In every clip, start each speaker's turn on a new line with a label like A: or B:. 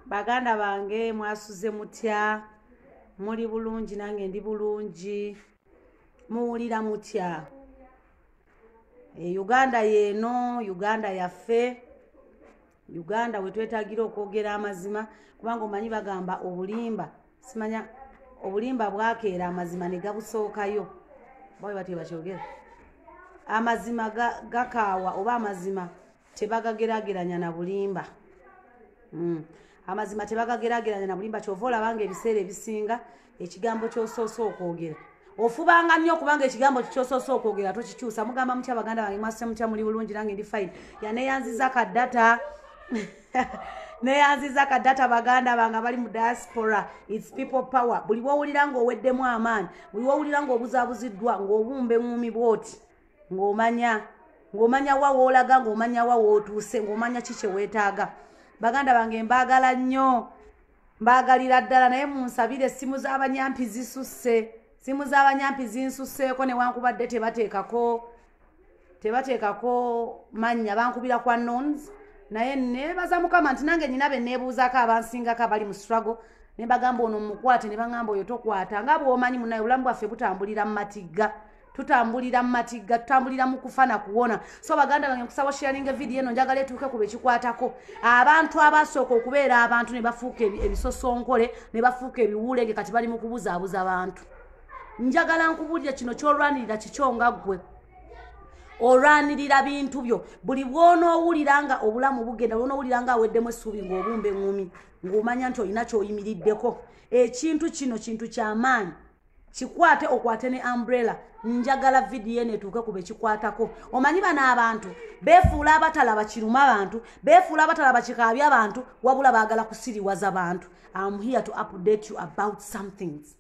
A: Baganda bange mwasuze mutya muli bulungi nange ndi bulungi muwulira mutya Uganda yeno Uganda yaffe Uganda wetwetagira okwogera amazima kubanga omanyi bagamba obulimba simanya obulimba bwakeera amazima ne gabusookayo bawe bati bakyogera amazima gakaawa oba amazima tebagageraageranya na bulimba amazima tebagageraageranya na bulimba kyova olabanga ebiseera ebisinga ekigambo ky'osoosa okwogera ofubanga nnyo kubanga ekigambo ky'osoosa okwogera tokikyusa mugamba mutya baganda bange mwase mutya muli bulungi nange ndi fine yaneyanziza kadata neyanziza kadata baganda bange bali mu diaspora it's people power buli wowulira ng'oweddemu amaanyi buli wowulira ng'obuzaabuziddwa ng'obumbe ngumi bwoti ng'omanya wa woolaga ng'omanya wa wootuuse ng'omanya ki kye weetaaga baganda bange mbaagala nnyo mbaagalira ddala naye munsabire essimu z'abanyampi zisusse simu z'abanyampi zinsusseeko newankubadde tebateekako mannya bankubira kwa nons naye nebaza mukama nti nange nyina be neebuuzaako abansingako abali mu struggle ne bagamba ono mukwate ne bagamba oyo tokwata nga bw'omanyi munaye obulamu bwaffe butambulira mu matigga tutambulira mu kufa na kuwona so baganda bange nkusaba sharinga video eno njagala etuuke ku bekikwatako abantu abasooka okubeera abantu ne bafuuka ebisosonkole ne bafuuka ebiwulenge kati bali mu kubuzaabuza abantu njagala nkubuulira kino kyolwanirira kikyonga ggwe olwanirira bintu byo buli bwonoowulira nga obulamu bugenda bwonoowulira nga aweddemu essuubi ng'obumbe ngumi ng'omanya nti olina ky'oyimiriddeko ekintu kino kintu ky'amaanyi kikwate okwate ne umbrella njagala video eno etuuke ku bekikwatako omanyi bano abantu beefuula abatalaba kiruma abantu beefuula abatalaba kikaabya abantu wabula baagala kusiriwaza bantu I'm here to update you about some things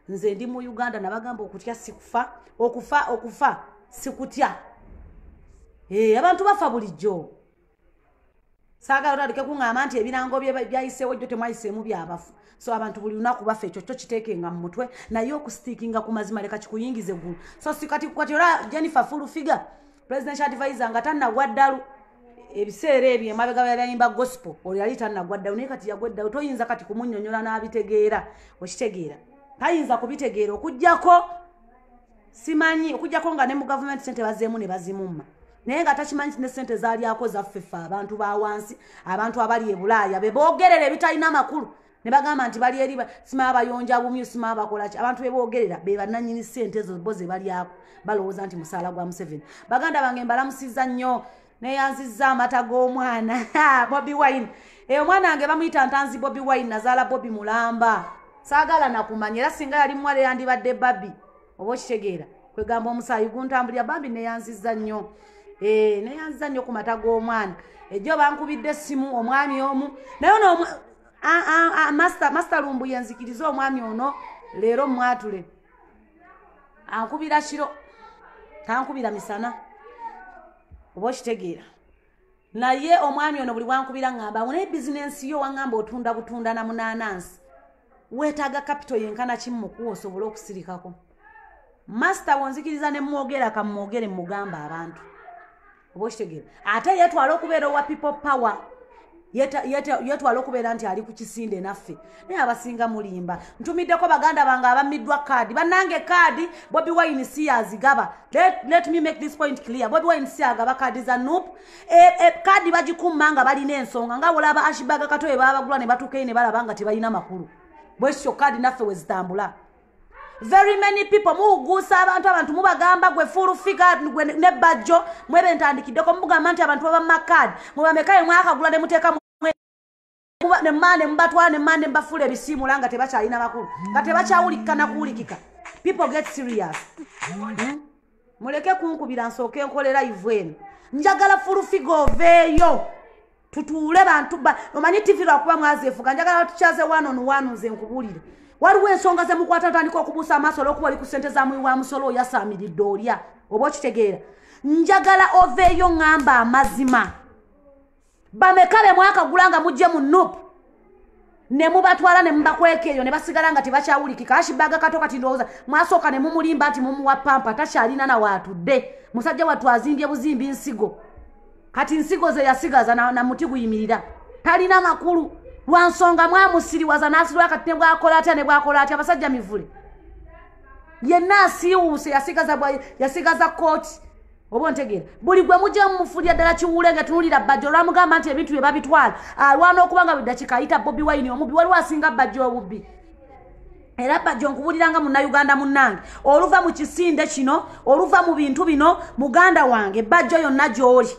A: nze ndi mu Uganda nabagamba okutya sikufa okufa sikutya abantu bafa bulijjo saagala otandike kuŋŋamba nti ebirango byayiseewo jjo temwayiseemu byabafu so abantu buli lunaku bafa ekyo kiteekenga mu mutwe naye okustiikinga ku mazima leka kikuyingize eggulu so kati ola Jennifer Furufiga presidential advisor nga tannagwa ddalu ebiseera ebyo emabega byayimba gospel oli yali tannagwa ddalu naye kati yagwa ddalu toyinza kati kumunnyonnyola n'abitegeera okitegeera tayinza kubitegeera okujjako simanyi okujjako nga ne mu government sente bazeemu ne bazimumma naye nga takimanyi ne sente zalyako zaffeffe abantu ba wansi abantu abali e Bulaaya be boogerera ebitalina amakulu ne bagamba nti bali eri sima abayonja bumyu sima abakolaki abantu be boogerera be bannannyini sente ezo bo ze balyako balowooza nti musaala gwa Museveni baganda bange mbalamusizza nnyo neyanzizza amata g'omwana Bobi Wine omwana wange bamuyita ntanzi Bobi Wine nazaala Bobi Mulamba saagala nakumanya era singa yali muwala yandibadde Babi oba okitegeera kwegamba omusaayi guntambulira Babi neyanzizza nnyo neyanzizza nnyo ku mata g'omwana ejjo bankubidde essimu omwami omu naye ono Master Lumbu yenzikiriza omwami ono leero mwatule ankubira kiro tankubira misana oba okitegeera naye omwami ono buli bwankubira ngamba naye bizinensi yo wangamba otunda butunda na munaanansi weetaaga kapito yenkana kimu mukuwa osobole okusirikako Master wonzikiriza ne mwogera kamwogere mugamba abantu oba okitegeera ate yetwala okubeera owa people power yetwala okubeera nti ali ku kisinde naffe naye abasinga mulimba ntumiddeko baganda bange abamiddwa kaadi bannange kaadi Bobi Wine si yazigaba let me make this point clear Bobi Wine si agaba kaadi za NUP kaadi bagikumma nga balina ensonga nga olaba Ashibaga Katoye babagula ne batuukeyo ne balaba nga tebalina makulu bwekyo kaadi naffe wezitambula very many people mugusa abantu mubagamba gwe Furufiga gwe ne Bajjo mwebe ntandikiddeko mugamba nti abantu baba makadi mubamekaye mwakagula ne muteeka ne mane mbatwa ne mane mbafule ebisimu langa tebakyalina makulu nga tebakyawulikika na kuwulikika people get serious muleke kunkubira nsooke nkolera live eno njagala Furufiga oveeyo tutuule bantu omanyi TV lwakuba mwazeefuga njagala tukyaze one nze nkubulire waliwo ensonga ze mukwata tandika okubuusa amaaso olw'okuba oli ku ssente za muwi wa musolo oyasaamiridde olya oba okitegeera njagala oveeyo ŋŋamba amazima bamekabe mwakagula nga mujje mu NUP ne mubatwala ne mubakweka eyo ne basigala nga tebakyawulikika Ashibaga Kato kati ndowooza mwasooka ne mumulimba nti mumuwa pampa takyalina na waatudde musajja wattu azimbye buzimbi nsigo kati nsigo ze yasigaza na muti guyimirira talina makulu lwansonga mwamusiriwaza n'asirwa kati ne bwakola atya ne bwakola atya abasajja mivule yenna asiiwuuse yasigaza kooti oba ntegeera buli gwe mujja mumufulya ddala kiwule nga tunulira bajjo olwamugamba nti ebintu bye babitwala alwana okuba nga bweddakika ayita Bobi Wine omubbi waliwo asinga bajjo obubbi era bajjo nkubuliranga munnayuganda munnange oluva mu kisinde kino oluva mu bintu bino muganda wange bajjo yonna gy'oli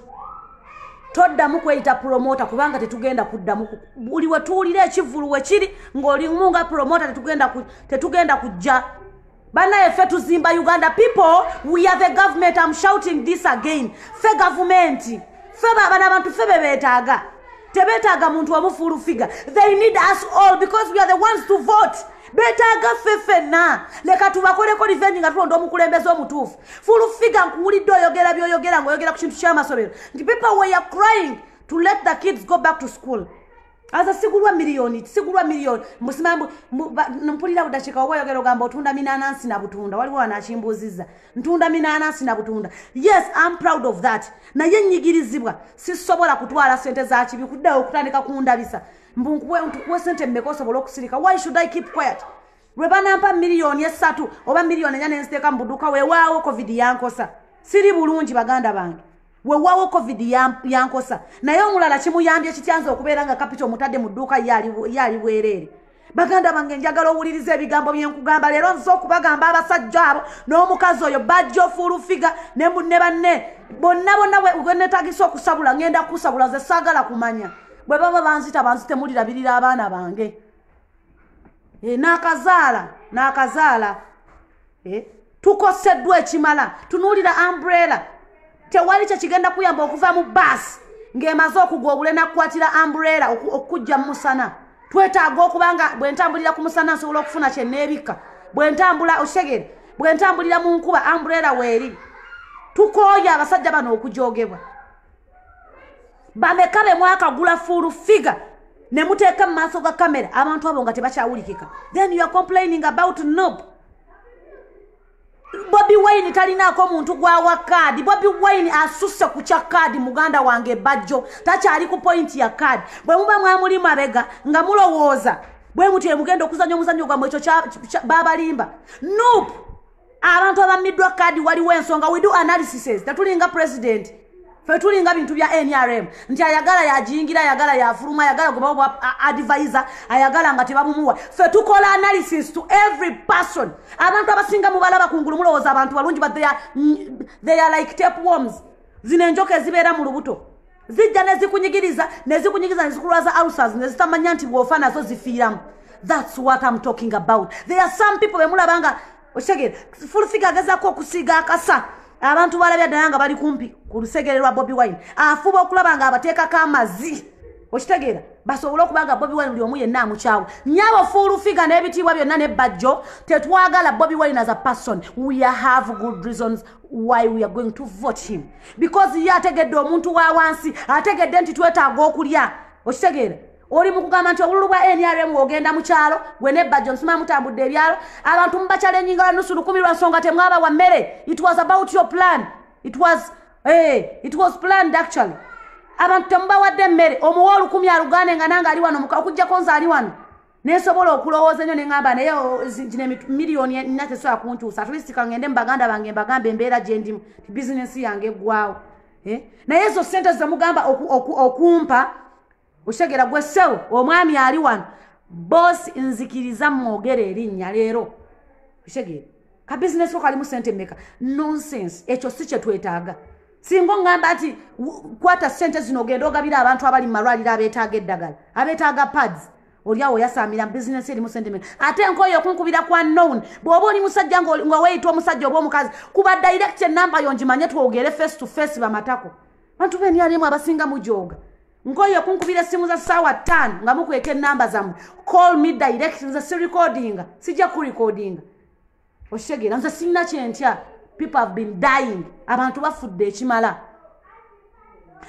A: toddamu kweyita promota kubanga tetugenda kuddamu buli we tuwulira ekivulu we kiri ng'olimu nga promota tetugenda kujja bana ffe tuzimba Uganda people we are the government. I'm shouting this again ffe government ffe bana abantu ffe bebeetaaga tebeetaaga muntu omufulu figure they need us all because we are the ones to vote betaaga ffe ffenna leka tubakoleko revenge nga tulonda omukulembeze omutuufu fulu figure nkuwulidde oyogera by'oyogera ng'oyogera ku kintu ky'amasomero nti people were crying to let the kids go back to school aza sigulwa milioni musimangu mpulira budakika oba oyogera ogamba otunda minanansi na butunda waliwo wanakimbuuzizza ntunda minanansi na butunda yes I'm proud of that naye nyigirizibwa sisobola kutwala sente za kibi kuddayo okutandika kundabisa ntukuwe sente mmeka osobola okusirika why should I keep quiet lwe banampa miliyoni 3 oba miliyoni 4 nenziteeka mu budduka weewaawo covid yankosa siri bulungi baganda bange weewaawo covid yankosa naye omulala kimuyambye kityanza okubeera nga capital mutadde mu dduuka yali bwereere baganda bange njagala owuliriza ebigambo byenkugamba leero nze okubagamba abasajja abo n'omukazi oyo bajja ofulufiga ne banne bonna wenetagisa okusabula ngenda kusabula ze saagala kumanya bwe baba banzite mulirabirira abaana bange n'akazaala tukoseddwa ekimala tunuulira umbrella tewali kyekigenda kuyamba okuva mu baasi ng'emaze okugwa obule nakukwatira umbrella okujja mu musana twetaaga okubanga bwe ntambulira ku musana nsobola okufuna kye neebika bwe ntambulira mu nkuba umbrella weeri tukooya abasajja bano okujoogebwa bameka be mwakagula full figure ne muteeka mu maaso ga kamera abantu abo nga tebakyawulikika then you are complaining about noob Bobi Wine talinaako muntu gwawa kaadi Bobi Wine asusse ku kya kaadi muganda wange bajjo takyali ku point ya kaadi bwe muba mwamuli mabega nga mulowooza bwe mutye mugenda okuzanya omuzannyo gwamwe ekyo babalimba noob abantu abamiddwa kaadi waliwo ensonga we do analysis tetulinga president fe tulinga bintu bya NRM nti ayagala yajingira ayagala yafuluma ayagala kuba advisor ayagala nga tebamumuwa fe tukola analysis to every person abantu abasinga mubalaba kungulu mulowooza abantu balungi but they are like tapeworms zino enjoka ezibeera mu lubuto zijja nezikunyigiriza nezikulwaza ulcers nezitamanya nti bw'ofa nazo zifiiramu that's what I'm talking about there are some people bemulabanga oshegere full figure agezaako okusiiga akasa abantu balabya ddala nga bali kumpi ku lusegere lwa Bobi Wine afuba okulaba nga abateekako amazzi okitegeera basobole okuba nga Bobi Wine buli omu yenna amukyawa nyabo full figure n'ebitiibwa byonna ne bajjo tetwagala Bobi Wine as a person we have good reasons why we are going to vote him because ye ategedde omuntu wa wansi ategedde nti twetaaga okulya okitegeera oli mukugamba nti obululu bwa NRM ogenda mu kyalo gwe ne bajjo nsima mutambudde ebyalo abantu mubachale nyinga nusu 10 lwa nsonga temwaba wa mmere it was about your plan it was planned actually abantu tembawadde mmere omuwolu 10 alugane nga nanga ali wano okujja konza ali wano nesobola okulowooza nnyo nengamba naye zine miliyoni natesobola kunkyusa atulisika ngende mbaganda bange mbagambe embeera gye ndimu bizinesi yange eggwawo naye ezo sente zemugamba okumpa oshegera gwe sewo omwami ali wano boss nzikiriza mwogere erinnya leero oshegera ka business ko kalimu sente meka nonsense ekyo si kye twetaaga singo ngamba ati kwata sente zino genda ogabira abantu abali mu malwaliro abeetaaga eddagala abeetaaga pads oliawo yasamira business eri mu sente meka ate nkoyo okunkubira kwa known bw'oba oli musajja nga weeyita omusajja oba omukazi kuba direct number yonjimanye twogere face to face bamatako bantu beni alimu abasinga mujoga nkoyo kunkubira simu za sawa 5 nga mukweke namba zamu call me direct nza si recording sijja ku recording oshegera nza sinna kyentya people have been dying abantu bafudde ekimala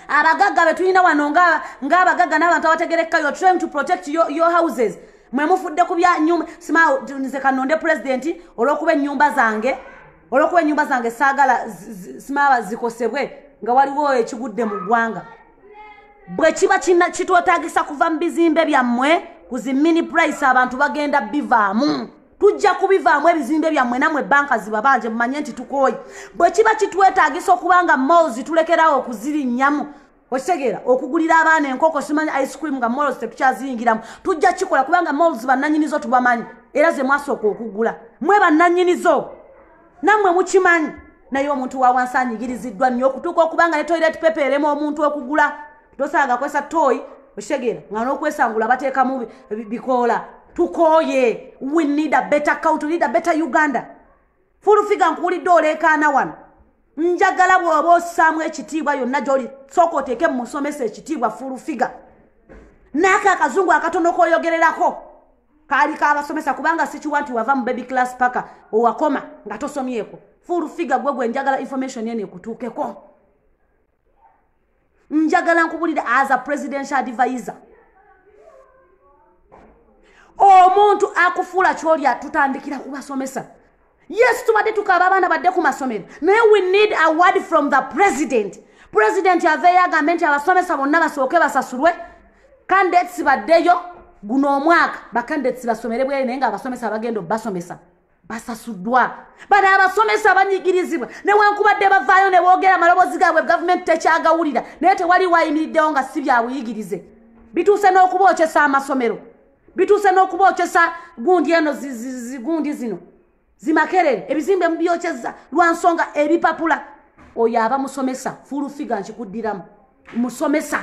A: abagagga betulina wano nga abagagga n'abantu abategereka you're trying to protect your houses mwe mufudde ku bya nyumba sima nze kanonde president olwokuba ennyumba zange saagala sima zikosebwe nga waliwo ekigudde mu ggwanga bwe kiba kitwetaagisa kuva mu bizimbe byammwe ku zi mini price abantu bagenda bivaamu tujja kubivaamu ebizimbe byammwe namwe banka ziba banje mumanye nti tukooye bwe kiba kitwetaagisa okubanga malls tulekerawo okuzirinnyamu okitegera okugulira abaana enkoko simanyi ice cream nga malls tetukyaziyingiramu tujja kikola kubanga malls bannanyinizo tubamanyi era ze mwasooka okugula mwe bannanyinizo nammwe mukimanyi naye omuntu wa wansi anyigiriziddwa nnyo okutuuka okubanga ne toilet paper erema omuntu okugula tosanga kwesa toy okitegera nga n'okwesangula bateekamu bikoola tukooye we need a better country, we need a better Uganda. Full figure nkuulidde oleekaana wano njagala bw'oba ossaamu ekitiibwa yonna gy'oli sooka oteeke mu musomesa ekitiibwa full figure n'ako akazungu akatono k'oyogererako kaali kaabasomesa kubanga sikiwa nti wava mu baby class paka owakoma nga tosomyeko full figure gwe njagala information yene ekutuukeko njagala nkubulira as a presidential advisor omuntu akufuula ky'olya tutandikira kubasomesa yes tubadde tukaaba abaana badde ku masomero naye we need a word from the president aveeyo agambe nti abasomesa bonna basooke basasulwe candidates baddeyo guno omwaka bacandidates basomere bwere naye nga abasomesa bagenda basomesa basasuddwa bano abasomesa banyigirizibwa newankubadde bavaayo ne boogera amaloboozi gaabwe gavumenti tekyagawulira naye tewali wayimiriddewo nga si byabuyigirize bituuse n'okubookesa amasomero bituuse n'okubookesa gundi eno gundi zino zimakerere ebizimbe mubyokyeza lwa nsonga ebipapula oyo aba musomesa full figure nkikuddiramu musomesa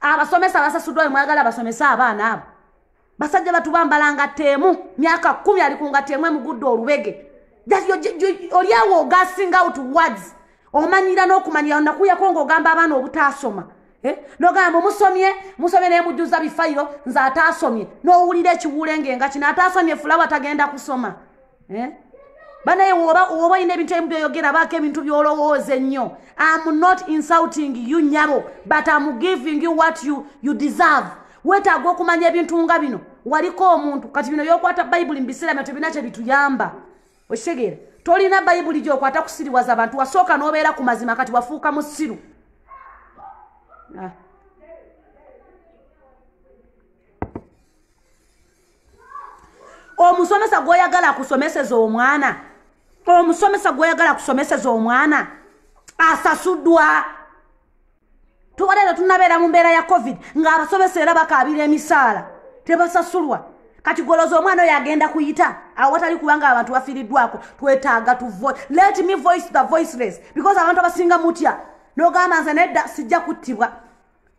A: abasomesa basasuddwa mwagala basomesa abaana abo basajja batubambalanga teemu myaka 10 ali kunga teemu emugudde olubege oliawo gassing out words omanyira n'okumanyira nakuyako ng'ogamba abaana obutaasoma nogamba musomye naye mujjuza bifayiro nze ataasomye n'owulira ekiwulenge nga kino ataasomye fulawa tagenda kusoma banaye woba olina ebintu ebimu byoyogera baako ebintu byolowooza ennyo I'm not insulting you nyabo but I'm giving you what you deserve wetaaga okumanya ebintu nga bino waliko omuntu kati bino byokwata bayibuli mbiseera bino tebina kye bituyamba okitegeera tolina bayibuli gyokwata kusiriwaza abantu wasooka n'obeera ku mazima kati wafuuka musiru omusomesa gw'oyagala kusomeseza omwana omusomesa gw'oyagala kusomeseza omwana asasuddwa tubalera tunabeera mu mbeera ya covid ng'abasomesa era bakaabira emisaala tebasasulwa kati goloza omwana oyo agenda kuyita awo watali kubanga abantu bafiiriddwako twetaaga let me voice the voiceless because abantu abasinga mutya n'ogamba nze nedda sijja kuttibwa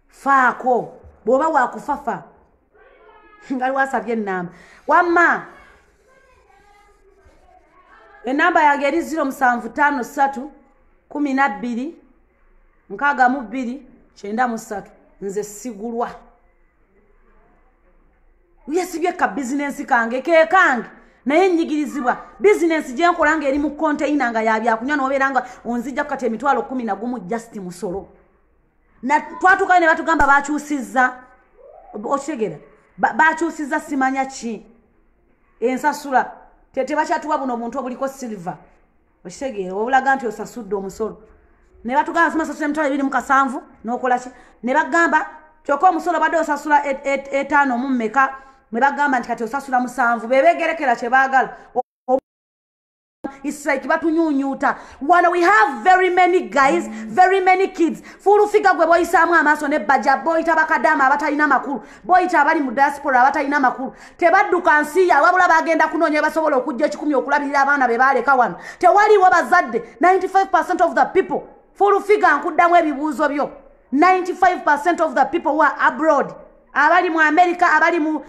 A: faako bw'oba waakufafa ngali wasabye ennamba wamma enamba yange eri 0753126293 nze sigulwa yesibye ka bizinensi kange kekange naye nyigirizibwa bizinensi gyenkola nga eri mu container nga yabyakunywa n'obeera nga onzijja kukati emitwalo 11 just musolo twatukayo ne batugamba bakyusizza okitegera bakyusizza simanya ki ensasula tebakyatuwa buno obuntu obuliko silver okitegeera obulaga nti osasudde omusolo ne batugamba simasasula emitwalo 27 n'okola ki ne bagamba kyokka omusolo badde osasula 5 mu mmeka ne bagamba nti kati osasula 7 bebegerekera kye baagala it's like batunyunyuta wano we have very many guys very many kids full figure gwe boyisaamu amaaso ne bajja boyita bakadama abatalina makulu boyita abali mu diaspora abatalina makulu tebadduka nsi ya wabula bagenda kunoonya basobola okujja 10 okulabirira abaana be baaleka wano tewaliwo bazadde 95% of the people full figure nkuddamu ebibuuzo byo 95% of the people who are abroad abali mu America abali mu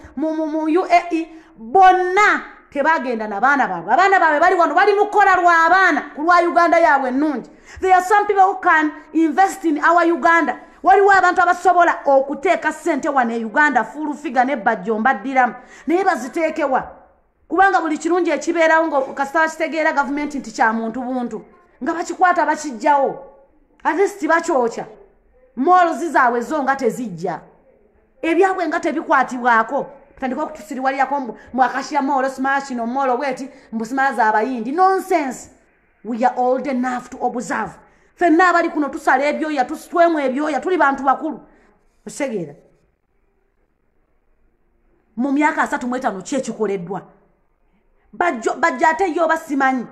A: UAE bonna tebagenda n'abaana baabwe abaana baabwe bali wano bali mukola lwa abaana ku lwa Uganda yaabwe ennungi there are some people who can invest in our Uganda waliwo abantu abasobola okuteeka ssente wano e Uganda full figure ne bajjo mbaddiramu naye baziteekewa kubanga buli kirungi ekibeerawo nga kasita bakitegeera gavumenti nti kya muntu buntu nga bakikwata bakijjawo at least bakyokya malls zaabwe zo nga tezijja ebyabwe nga tebikwatibwako tandika okutusiriwalirako mwakashya molo smash no molo weti mbusmaza abayindi nonsense we are old enough to observe fenna abali kuno tusala ebyoya tusitwemu ebyoya tuli bantu bakulu Oshegera mu myaka 3 kyekikoleddwa bajjate yo basimanyi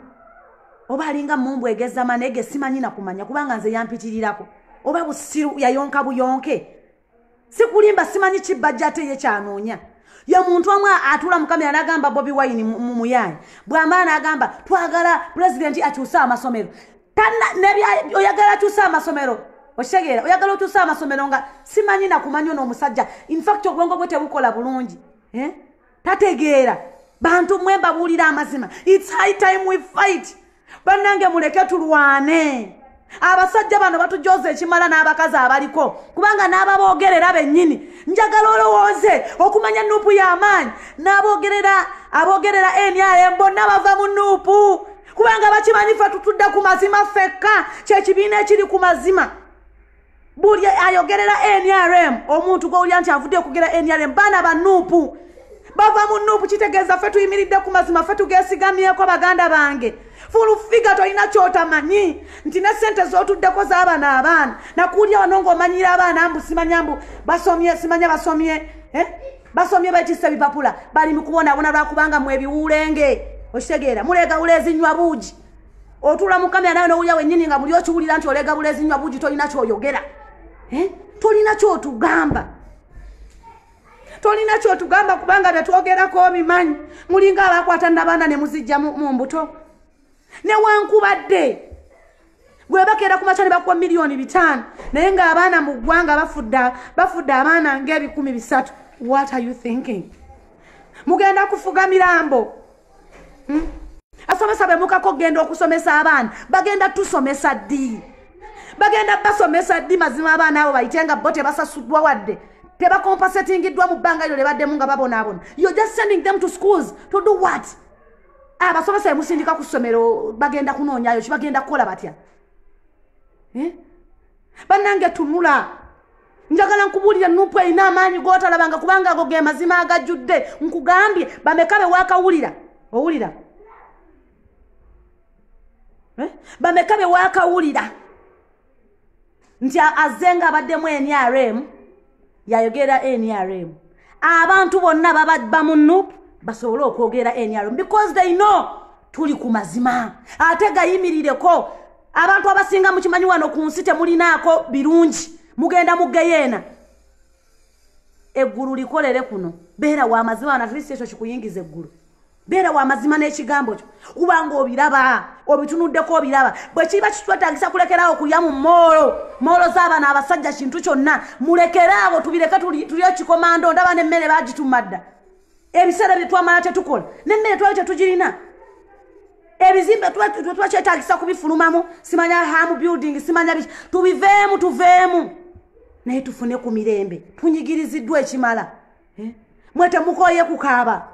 A: oba alinga mumbu egeza manege simanyi na kumanya kubanga nze yampitirirako oba busiru yayonka buyonke sikulimba simanyi kibajjate ye kyanoonya ya muntu amwe atula mukamera nagamba Bobi Wine mu muyayi bwamana agamba twagala president akyusa amasomero tanna nebya oyagala akyusa amasomero oshegera oyagala okyusa amasomero nga simanyi na kumanya no musajja in fact obwongo bwe tebukola bulungi tategeera bantu mwemba bulira amazima it's high time we fight banange muleke tulwane abasajja bano batujoze ekimala n'abakazi abaliko kubanga n'ababogerera bennyini njagala olowooze okumanya nuupu y'amaanyi n'abogerera NRM bonna bava mu nuupu kubanga bakimanyi ffe tutudde ku mazima ffekka kyekibiina ekiri ku mazima buli ayogerera NRM omuntu gw'owulira nti avudde okugera NRM baana ba nuupu bava mu nuupu kitegeeza ffe tuyimiridde ku mazima ffe tugeesigamyeko baganda bange fulufiga tolina kyotamanyi nti ne sente z'otuddeko z'abaana abaana nakuulya wano ng'omanyira abaana mbu simanya mbu basomye simanya basomye basomye betisse bipapula bali mu kubonaabona lwakubanga mu ebiwulenge okitegeera mulegawula ezinywa buugi otula mu kamera nawe n'owulya wennyini nga muli okiwulira nti olegawula ezinywa buugi tolina kyoyogera tolina kyotugamba tolina kyotugamba kubanga tetwogerako bimanyi mulinga abakwata n'abaana ne muzijja mu mbuto newankubadde gwe bakeera ku makyane bakuwa milioni 5 naye nga abaana mu ggwanga bafudde abaana nga300. What are you thinking? Mugenda kufuga mirambo asomesa bemukako genda okusomesa abaana bagenda tusomesa ddi bagenda basomesa ddi mazima abaana abo bayitenga bo tebasasuddwa wadde tebakompensatingiddwa mu bbanga eryo lebaddemu nga babonaabona. You're just sending them to schools to do what? Abasomesa emusindika ku ssomero bagenda kunoonyayo kibagenda kukola batya? Bannange tunula njagala nkubuulira nuupu erina amaanyi gootalabanga kubanga ago ge mazima agajjudde nkugambye bameka be waakawulira owulira bameka be waakawulira nti azenga abaddemu NRM yayogera NRM abantu bonna baba mu nuupu basobole okwogera NRM because they know tuli ku mazima ate gayimirireko abantu abasinga mukimanyi wano ku nsi temulinaako birungi mugenda mugeyeena eggulu likolere kuno beera wa mazima na kristo ekyo kikuyingiza eggulu beera wa mazima n'ekigambo kyo kubanga obiraba obitunuddeko obiraba bwe kiba kitwetagisa kulekerawo kulya mu moolo z'abaana abasajja kintu kyonna mulekerawo tubireke tuli ekikomando ndaba n'emmere baagitumadda ebiseera bye twamala tetukola n'emmere twali tetugirina ebizimbe twakyetagisa kubifulumamu simanya hamu building simanya biki tuveemu naye tufune ku mirembe tunyigiriziddwa ekimala mwete mukoye kukaaba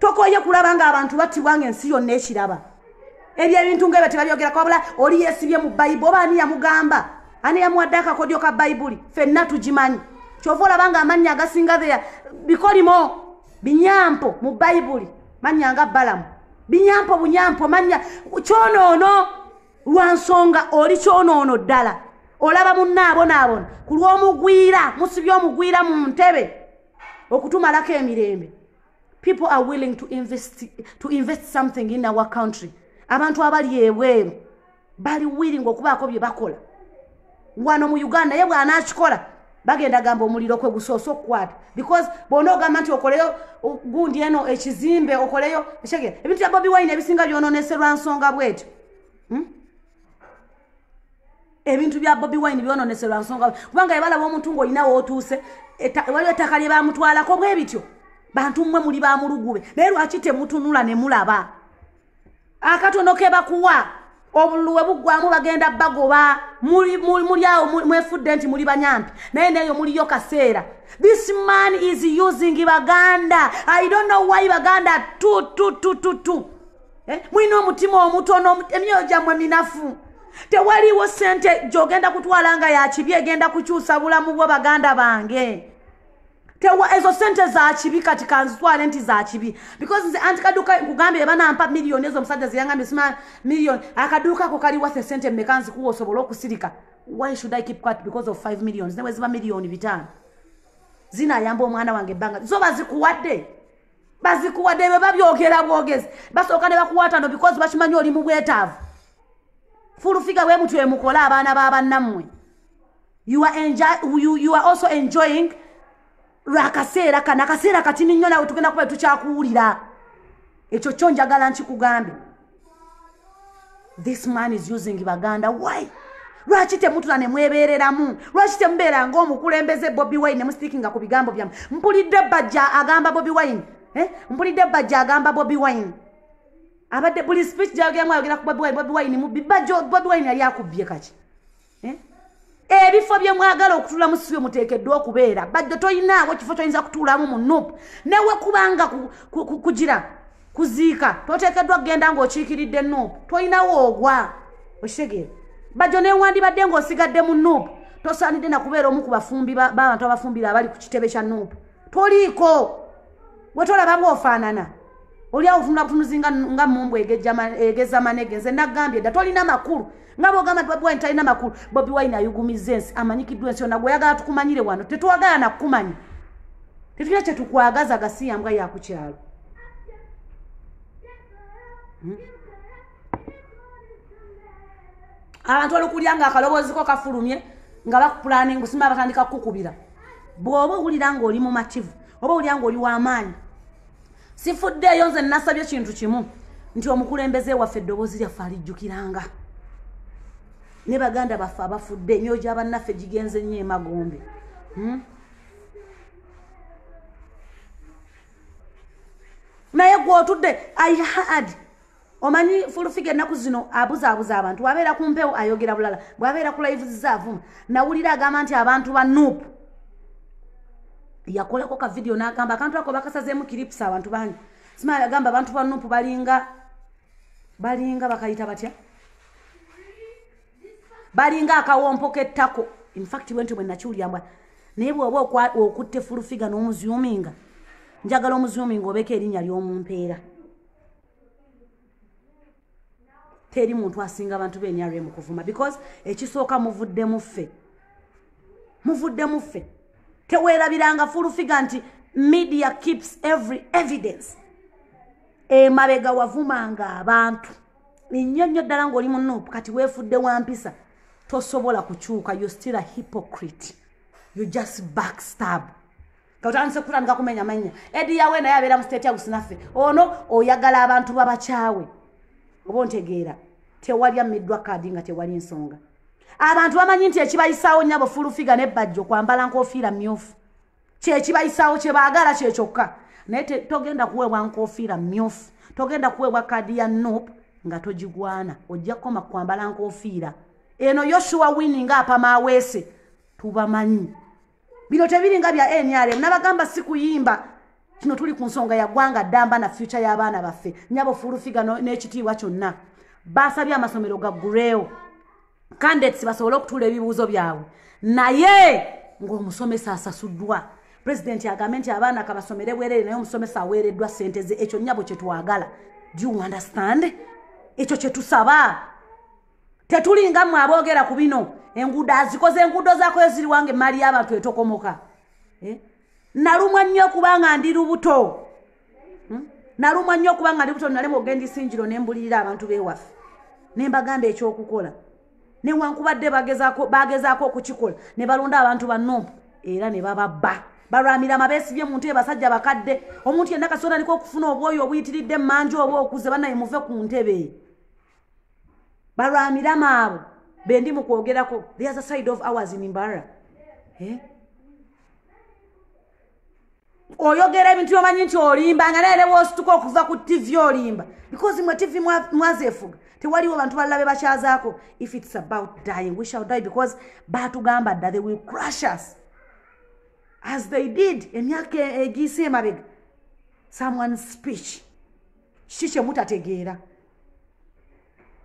A: tokoye kulaba nga abantu battibwa ng'ensi yonna ekiraba ebyo ebintu ng'ebyo tebabyogerako wabula oli yeesibye mu bayibuli oba ani yamugamba ani yamuwadde akakodyo ka bayibuli ffenna tugimanyi kyova olaba nga amannya agasinga beya bikolimo binyampo mu bayibuli mannya nga balamu binyampo bunyampo manya kyonoono lwa nsonga oli kyonoono ddala olaba munnaabona ku lw'omugwira musibye omugwira mu ntebe okutumalako emirembe. People are willing to invest something in our country. Abantu abali ebweru bali willing okubaako bye bakola wano mu Uganda ye bw'anaakikola bagenda gamba omuliro kwe gusoosa okukwata because bona ogamba nti okoleyo gundi eno ekizimbe okoleyo ekigere ebintu bya Bobi Wine ebisinga byonooneserwa nsonga bwetyo ebintu bya Bobi Wine byonooneserwa nsonga kubanga ebalaba omuntu ng'olina wootuuse waliwo ettaka lye bamutwalako bwe bityo bantu mmwe muli bamulugube naye lwaki temutunula ne mulaba akatono ke bakuwa obululu buggwamu bagenda bagoba muli awo mwefudde nti muli banyampi naye neyo muliyo kaseera. This man is using Baganda. I don't know why Baganda tu mwino omutima omutono emyoyo gyammwe minafu tewaliwo sente gyogenda kutwala nga yakibi egenda kukyusa bulamu bwa baganda bange ezo sente za kibi kati kanzitwale nti za kibi because nze antikaduka nkugambye banampa million ezo musajja ziyangambye sima million akaduka ko kali worth sente mmeka nzikuwa osobola okusirika. Why should I keep quiet because of 5 million? Newe ziba million 5 zinayamba omwana wange ebbanga zo bazikuwadde bwe babyogera bwogezi basooka ne bakuwata no because bakimanyi oli mu bwetaavu fulufiga bwe mutwe mukola abaana b'abannammwe you are also enjoying akaseera kana akaseera katini nnyo nawe tugenda kuba tukyakuwulira ekyo kyo njagala nkikugambe this man is using Baganda why lwaki temutula ne mwebeereramu lwaki temubeera ng'omukulembeze Bobi Wine ne musitinga ku bigambo byamu mpulidde Bajja agamba Bobi Wine mpulidde Bajja agamba Bobi Wine abadde buli speech gyagiramu ayogera ku Bobi Wine mubbi Bobi Wine yali akubbye kaki ebifo bye mwagala okutula musibye muteekeddwa okubeera Bajja toyinaawo kifo kyoyinza kutuulamu mu nupu newe kubanga kugira kuziika toteekeddwa kugenda ng'okiikiridde nupu toyinawo ogwa okitegeera Bajja newandibadde ng'osigadde mu nupu tosaanidde nakubeera omu ku bafumbi b'abantu abafumbira abali ku kitebe kya nupu toliiko we tolaba ng'ofaanana oli awo otunula butunuzi nga mumbu egeza manege nze nagambye dda tolina makulu nga bw'ogamba nti Bobi Wine talina makulu Bobi Wine ayugumizza ensi amanyikiddwa ensi yonna gweyagala tukumanyire wano tetwagala nakukumanya tetulina kye tukwagaza gasiyambwa yakukyalo abantu olukulya nga akaloboziko kafulumye nga bakupulaninga kusima batandika kukubira bw'oba owulira ng'oli mu mativu oba owulira ng'oli w'amaanyi sifuddeeyo nze nasabye kintu kimu nti omukulembeze waffe eddoboozi lyaffe alijjukiranga ne baganda baffe abafudde emyoyo gy'abannaffe gigenze nnyo emagombe naye gw'otudde I had omanyi fulufiga ennaku zino abuzaabuza abantu bw'abeera ku mpewo ayogera bulala bw'abeera ku live zizaavuma nawulira agamba nti abantu ba nuupu yakolako ka video n'agamba akantu ako bakasazeemu kiripusi abantu bangi simala yagamba abantu ba nuupu balinga bakayita batya balinga akawompo k'ettako in fact bwentyo bwe nakiwulyambwa naye bw'oba okutte fulufiga n'omuzyuminga njagala omuzyuminga obeeko erinnya ly'omumpeera teri muntu asinga abantu b'enyarwe mu kuvuma because ekisooka muvudde muffe teweerabiranga fulufiga nti media keeps every evidence emabega wavumanga abantu nnyo nnyo ddala ng'oli mu nuupu kati weefudde wampisa tosobola kukyuka you still a hypocrite you just backstab kautandise kutandika kumenya manya edi yawe naye abeera mu state house naffe ono oyagala abantu babakyawe oba ontegeera tewali amiddwa kaadi nga tewali nsonga abantu bamanyi nti ekibayisaawo nnyabo fulufiga ne Bajja okwambala nkoofiira mmyufu kyekibayisaawo kye baagala kye kyokka naye togenda kuweebwa nkoofiira mmyufu togenda kuweebwa kaadi ya nuupu nga togigwana ojja kukoma kwambala nkoofiira eno Yoshua Winning apama aweese tubamanyi bino tebiringa bya NRM nabagamba si kuyimba kino tuli ku nsonga ya ggwanga ddamba na future y'abaana baffe nnyabo fulufiga n'ekitiibwa kyonna basabye amasomero gagguleewo candidates basobole okutuula ebibuuzo byabwe naye ng'omusomesa asasuddwa president agambe nti abaana kabasomere bwerere naye omusomesa aweereddwa ssente ze ekyo nnyabo kye twagala do you understand ekyo kye tusaba tetulinga mmwe aboogera ku bino enguudo azikoze enguudo zaako eziri wange emmali y'abantu etokomoka nalumwa nnyo kubanga ndi lubuto nalumwa nnyo kubanga ndi buto nalema ogenda isinjiro ne mbulirira abantu beewaffe ne mbagamba ekyokukola newankubadde bagezaako okukikola ne balonda abantu ba nuupu era ne bababba balwamira amabeesibye mu ntebe basajja bakadde omuntu yenna kasonda aliko okufuna obwoyo obuyitiridde emmanja oba okuze bannaye muve ku ntebe balwamira maabo bendi mu kwogerako there's a side of ours in Mbara oyogera ebintu omanyi nti olimba nga naye ne bw'osituka okuva ku TV olimba because mwe TV mwazeefuga tewaliwo bantu balala be bakyazaako if it's about dying we shall die because baatugamba dda they will crush us as they did emyaka egiyise emabega someone's speech kiki kye mutategeera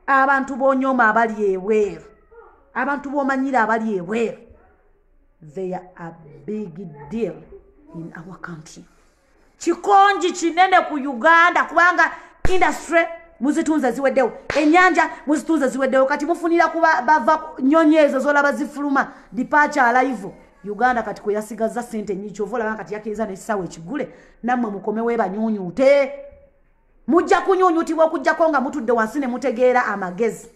A: abantu b'onyoma abali ebweru abantu b'omanyira abali ebweru they are a big deal in our country kikonji kinene ku Uganda kubanga industry muzitunza ziweddewo ennyanja muzitunza ziweddewo kati mufunira kuba bava nnyonyi ezo zolaba zifuluma departure alive Uganda kati kwe yasigaza sente nyicho vola kati yakiriza ne sawe kigule namwe mukome weba nyunyute mujja kunyunyutibwa kujja konga mutudde wansi ne mutegeera amagezi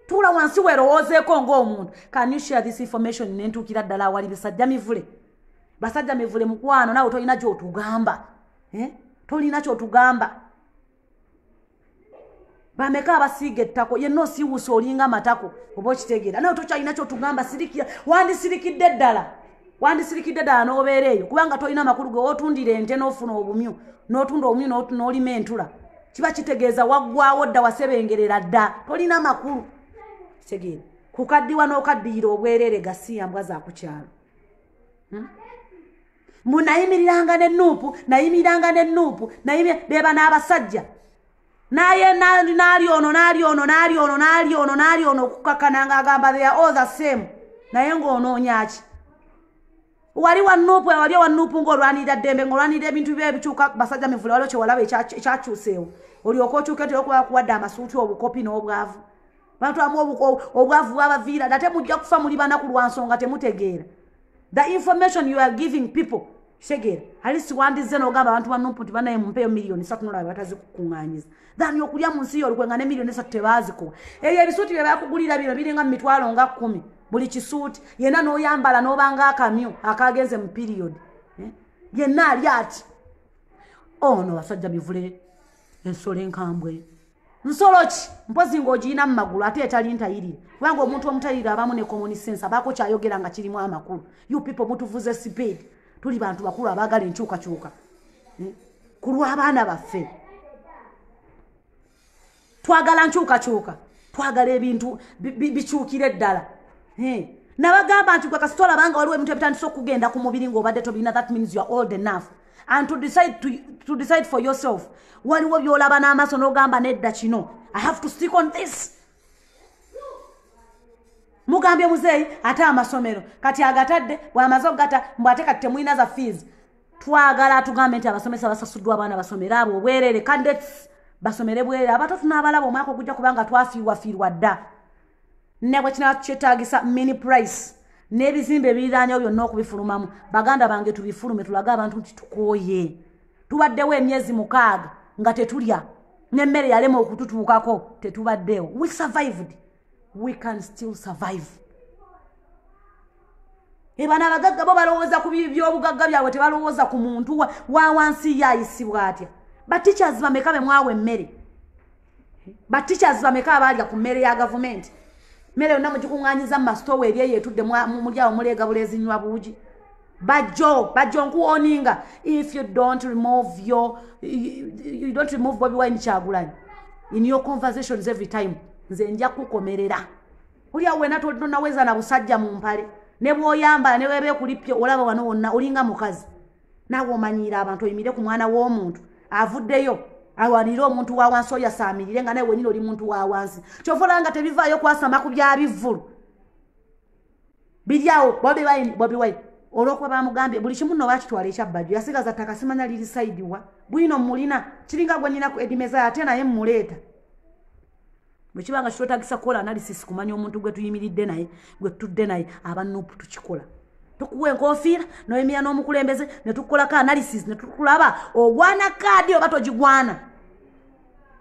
A: tula wansi werowozeeko ng'omuntu. Can you share this information nentukira ddala awali basajja mivule mukwano nawe tolina kyotugamba tolina kyotugamba bameka abasiige ettako yenno siwusa olinga matako oba okitegeera nawe tokyalina kyotugamba sirikira wandisirikidde ddala n'obeera eyo kubanga tolina makulu ge otundira ente n'ofuna obumyu n'otunda obumyu n'olima entula kiba kitegeeza waggwawo dda wasebengerera dda tolina makulu kitegeera kukaddiwa n'okaddiyira obwerere gasiyambwa zakukyalo munayimiriranga n'ennuupu beba n'abasajja naye nalyono okukakananga agamba they are all the same naye ng'onoonyaki wali wanuupu ng'olwanirira ddembe ng'olwanirira ebintu byebikyuka basajja mivule waliwo kyewalaba ekyakyuseewo olyoka okyuka eti okuwadde amasuuti obukopi n'obwavu bantu amu obwavu bwabaviira dda temujja kufa muli banaku lwa nsonga temutegeera the information you are giving people kitegeera alisi wandize n'ogamba abantu banuupu nti banaye mumpeeyo miliyoni 3 n'olaba batazikukuŋŋaanyiza thani okulya mu nsi olukwenga ne miliyoni 3 tebaazikuwa ebyo ebisuuti bye bakugulira bino biringa mu mitwalo nga 10 buli kisuuti yenna n'oyambala n'obanga akamyu akagenze mu period yenna ali ati ono basajja mivule ensolo enkambwe nsolo ki mpozi ng'ogiyina mu magulu ate etali ntayirire kubanga omuntu omutayirire abamu ne common sense abaako kyayogera nga kirimu amakulu you people mutuvuze speed tuli bantu bakulu abaagala enkyukakyuka ku lw'abaana baffe twagala nkyukakyuka twagala ebintu bikyukire ddala nabagamba nti gwe kasitola banga waliwo ebintu ebitandisa okugenda ku mubiri ng'obadde tobirina that means you are old enough and to decide for yourself waliwo byolaba n'amaaso n'ogamba nedda kino I have to stick on this mugambye muzeeyi ate amasomero kati agatadde bw'amaze okugata mbwate kati temulina za fees twagala tugambe nti abasomesa basasuddwa abaana basomere abo obwerere candidates basomere bwerere abato tunaabalaba omwaka ogujja kubanga twafiirwafiirwa dda ne bwe kina kyetaagisa mini price n'ebizimbe ebiriraanyawo byonna okubifulumamu baganda bange tubifulume tulage abantu nti tukooye tubaddewo emyezi 6 nga tetulya n'emmere yalema okututuukako tetubaddewo we survived we can still survive ebana abagagga bo balowooza ku byobugagga byabwe tebalowooza ku muntu wa wansi yayisibwa atya batichers bameka be mwawe emmere batichers bameka abalya ku mmere ya gavumenti mmere yonna mugikuŋŋaanyiza mu masitowa eri eyo etudde mulyawo muleega bulezinywa buugi bajjo nkuwoninga if you don't remove Bobi Wine Kyagulanyi in your conversations every time nze nja kukomerera olyawo wena tonaweza na busajja mu mpale ne bw'oyambala ne weebe kulipye olaba wano wonna olinga mukazi naawe omanyiira abantu oyimire ku mwana w'omuntu avuddeyo awanire omuntu wa wansi oyo asaamirire nga naye wenyini oli muntu wa wansi kyova olanga tebivaayo kwasama ku bya bivvulu biryawo Bobi Wine olwokuba bamugambye buli kimu nno bakitwala ekyabajjo yasigaza ttaka simanya liri saidiwa bwino mulina kiringa gwe nyina edimeza ate naye mmuleeta bwe kibanga kitwetagisa kukola analysis kumanya omuntu gwe tuyimiridde naye gwe tutudde naye abanupu tukikola tukuwa enkofiira noyimira n'omukulembeze ne tukolako analysis ne tukulaba ogwana kaadi oba togigwana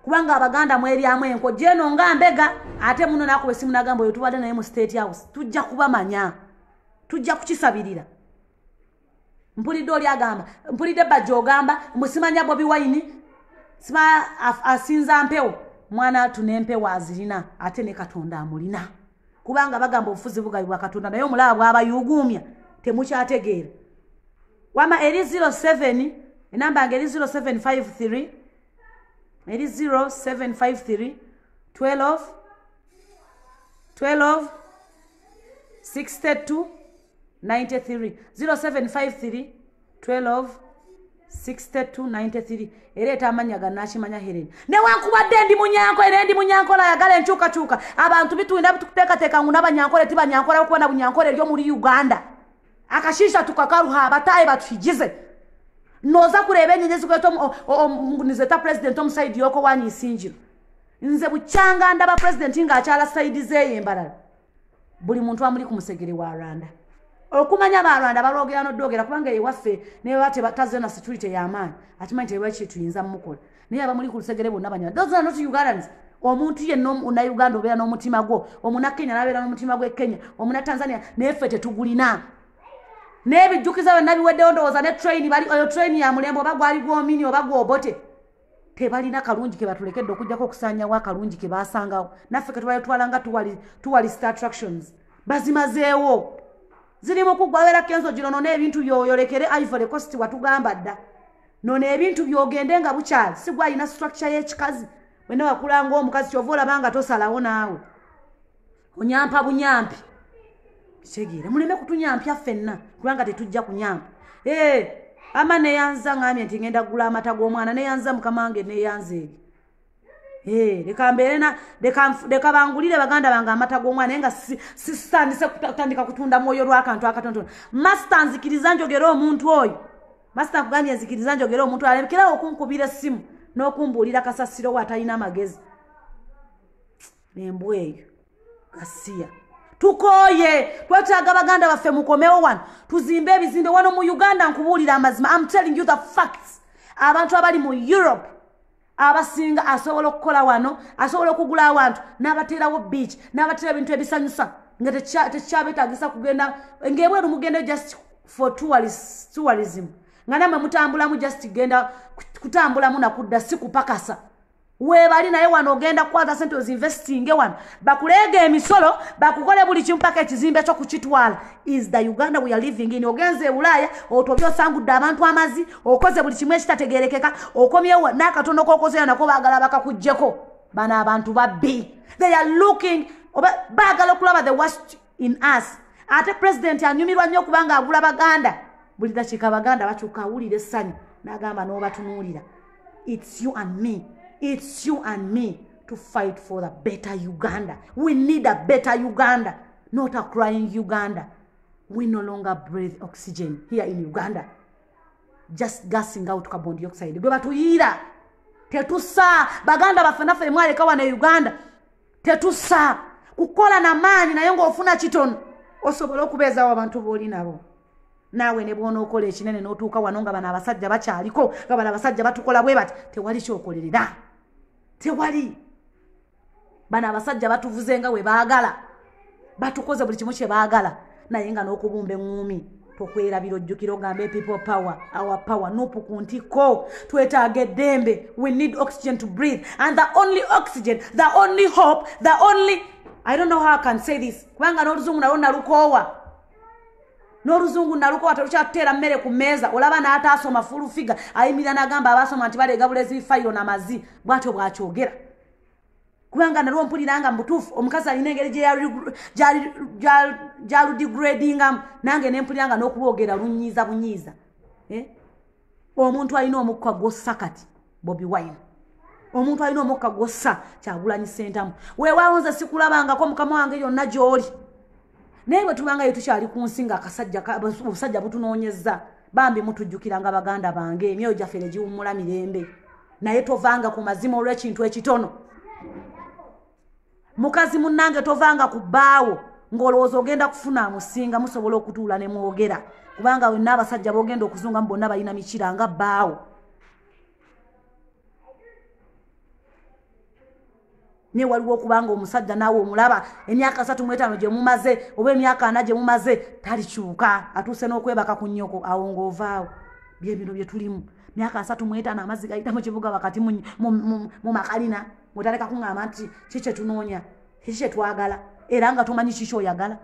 A: kubanga abaganda mweryamu enko jeno nga mbega ate muno nakuba esimu nagamba oyo tubadde naye mu State House tujja kubamanya tujja kukisabirira mpulidde oli agamba mpulidde bajjo ogamba musimanya Bobi Wine sima asinza mpewo mwana tunempewo azirina ate ne Katonda amulina kubanga bagamba obufuzi bugabibwa Katonda naye omulaba bw'abayugumya temukyategeera wama eri 07 enamba yange eri 0753 eri 0753 12 632 93 0753 12 63293 ereta amanya ganachimanya hereni ne wankubadde ndi munyanko erendi munyankola yagala enchuka abantu bitunda bitukuteka nguna banyankole tiba nyankola okubona bunyankole ryo muri Uganda akashisha tukakaruha abataye batuhigize noza kureba enyenyezi kweto nizeta president omuside yoko wanyisinjiro nze buchanga ndaba president nga achala side zeye embalala buli muntu amuli ku musegere wa Rwanda okumanya ba Rwanda balogera no dogera kubanga ewaffe ne bate bataze na security ya amani akimanyi tewa kitu yinza mukola naye abamuli ku lusegere bonna banya those are not Ugandans omuntu yenno una Uganda obeera n'omutima gwo omuna Kenya nabeera n'omutima gwe Kenya omuna Tanzania nefe tetugulina nebijjukiza byonna biweddewo ndowooza ne train bali oyo train ya mulembe oba gwali gwomini oba gwobote tebalina kalungi ke batulekedde okujjako okusanyawo akalungi ke baasangawo naffe ke tubayotwalanga tuwali star attractions bazimazeewo zirimu kuggwawera kenzo gino nona ebintu byoyolekere Ivory Coast watugamba dda nona ebintu byogende nga bukyali si gwalina structure y'ekikazi wena wakulanga omukazi kyova olabanga tosalawo naawe onyampa bunyampi kitegere muleme kutunyampya ffenna kubanga tetujja kunyampa ama neyanza ngamye nti ngenda kugula amata g'omwana neyanza mukama wange neyanza eri leka mbeere leka bangulire baganda bange amata g'omwana naye nga sisitandise kutandika kutunda mwoyo lw'akantu akatonotono masita nzikiriza njogera omuntu oyo masita nkugambye nzikiriza njogera omuntu alekerawo okunkubira essimu n'okumbuulira kasasiro we atalina amagezi embwa eyo gasiya tukoye twetaaga baganda baffe mukomewo wano tuzimbe ebizimbe wano mu Uganda nkubuulira amazima I'm telling you the facts abantu abali mu Europe abasinga asobola okukola wano asobola okugula awantu n'abateerawo beach n'abateera ebintu ebisanyusa nga tekyabetagisa kugenda ngebweru mugende just for tourism nga namwe mutambulamu just genda kutambulamu nakudda si kupakasa webali naye wano ogenda kwaza sente ozinvesting wano bakulega emisolo bakukole buli kimu paka ekizimbe kyo kukitwala is the Uganda we are living in ogenze e Bulaya otobyo osangudde abantu amazi okoze buli kimu ekitategerekeka okomyewo n'akatono kokoze nako baagala bakakujjeko bana abantu babbi they are looking baagala okulaba the worst in us ate president anyumirwa nnyo kubanga agula baganda buli dakiika baganda bakyuka awulira essanyu n'agamba n'obatunuulira it's you and me. It's you and me to fight for the better Uganda. We need a better Uganda, not a crying Uganda. We no longer breathe oxygen here in Uganda. Just gassing out carbon dioxide. Gwe batuyira. Tetusa. Baganda bafenafe mwaleka wana Uganda. Tetusa. Kukola na mani na yongo ofuna chitono. Osobola okubeza abantu boli nabo. Nawe ne bwono okola ekinene n'otuuka wano nga bana abasajja bakyaliko nga bana abasajja batukola bwe bati tewali kyokolerera tewali bana abasajja batuvuze nga we baagala batukoze buli kimu kye baagala naye nga n'okubumba eŋŋumi tokwerabira ojjukira ogambe people power our power n'opukuntiko twetaaga eddembe we need oxygen to breathe and the only oxygen the only hope the only I don't know how I can say this kubanga n'oluzungu nalwo nalukoowa n'oluzungu naluko atalukyatera mmere ku mmeeza olaba n'ataasoma full figure ayimira n'agamba abasoma nti balega bulezi fayiro n'amazi bwatyo bwakyogera kubanga nalwo mpuliranga mubutuufu omukazi alina engeri gy'aludegradingamu nange ne mpuliranga n'okulwogera lunyiiza bunyiiza omuntu alina omukka gw'ossa kati Bobi Wine omuntu alina omukka gw'ossa Kyagulanyi Ssentamu weewaawo nze sikulabangako mukama wange yonna gy'oli naye bwe tubanga yo tukyali ku nsi nga obusajja butunoonyezza bambi mutujjukiranga baganda bange emyoyo gyaffe ne giwummula mirembe naye tovanga ku mazima olw'ekintu ekitono mukazi munnange tovanga ku bbaawo ng'olowooza ogenda kufuna amusinga musobola okutuula ne mwogera kubanga wenna abasajja b'ogenda okuzungamu bonna balina mikira nga bbaawo ne waliwo okubanga omusajja naawe omulaba emyaka 35 gye mumaze oba emyaka 4 gye mumaze talikyuka atuuse n'okwebaka ku nnyoko awo ng'ovaawo bye bino bye tulimu myaka 35 amazzi gayita mu kibuga wakati mu makalina mutaleka kuŋŋamba nti kiki tunoonya kiki twagala era nga tomanyi kiki oyagala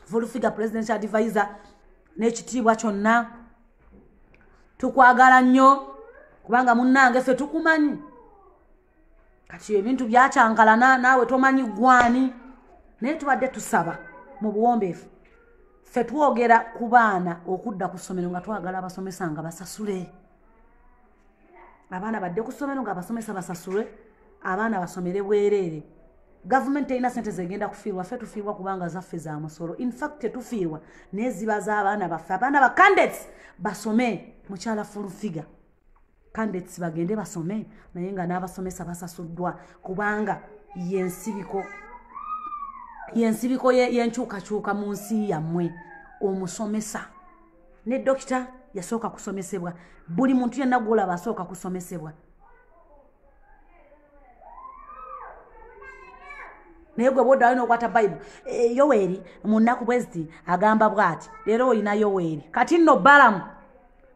A: Vulufiga presidential advisor n'ekitiibwa kyonna tukwagala nnyo kubanga munnange ffe tukumanyi kati ebintu byakyankalana naawe tomanyi gwani naye tubadde tusaba mu buwombeefu ffe twogera ku baana okudda ku ssomero nga twagala abasomesa nga basasule abaana badde ku ssomero nga abasomesa basasule abaana basomere bwereere gavumenti erina sente zegenda kufiirwa ffe tufiirwa kubanga zaffe za musolo in fact tetufiirwa naye ziba z'abaana baffe abaana ba candidates basome mukyala Vulufiga candidates bagende basome naye nga n'abasomesa basasuddwa kubanga yensibiko yenkyukakyuka mu nsi yammwe. Omusomesa ne dokita yasooka kusomesebwa, buli muntu yenna gw'olaba asooka kusomesebwa. Naye gwe bw'odda alina okwata Bible. Yoweri mu nnaku bweziti agamba bw'ati, leero olina Yoweri. Kati nno Balamu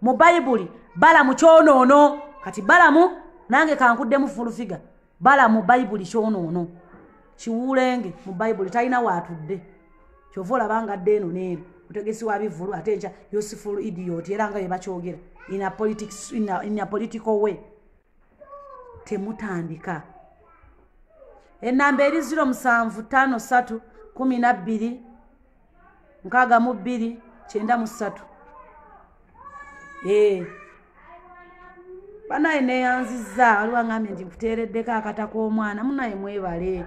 A: mu Bayibuli, Balamu kyonoono. Kati Balamu nange kankuddemu fulufiga. Balamu Bayibuli kyonoono. Kiwulenge mu Bayibuli talina waatudde. Kyova olaba nga eno n'eno. Mutegesi wa bivulu ate enkya Yosifulu idiot era nga bye bakyogera. In a political way. Temutandika. Enamba eri 0753126293. Banaye neyanziza aliwo ngambe nti nkuteereddeko akata k'omwana munaye mwebale.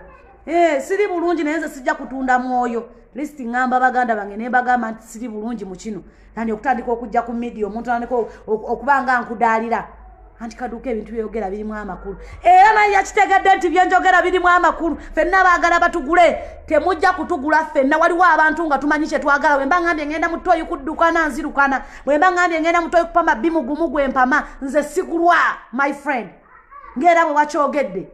A: Siri bulungi naye nze sijja kutunda mwoyo. Listi ngamba baganda bange ne bagamba nti siri bulungi mu kino. Nandi okutandika okujja ku media omuntu atandika okubanga nkudaalira. Anti kaduka ebintu byogera birimu amakulu. Era naye yakitegedde nti byenjogera birimu amakulu. Ffenna baagala batugule. Temujja kutugula ffenna. Waliwo abantu nga tumanyi kye twagala. Bwe mba ngambye ngenda mu ttooyi kuddukana nzirukana. Bwe mba ngambye ngenda mu ttooyi kupama bimugumu gwe mpama. Nze sigulwa my friend. Ngera bwe wakyogedde.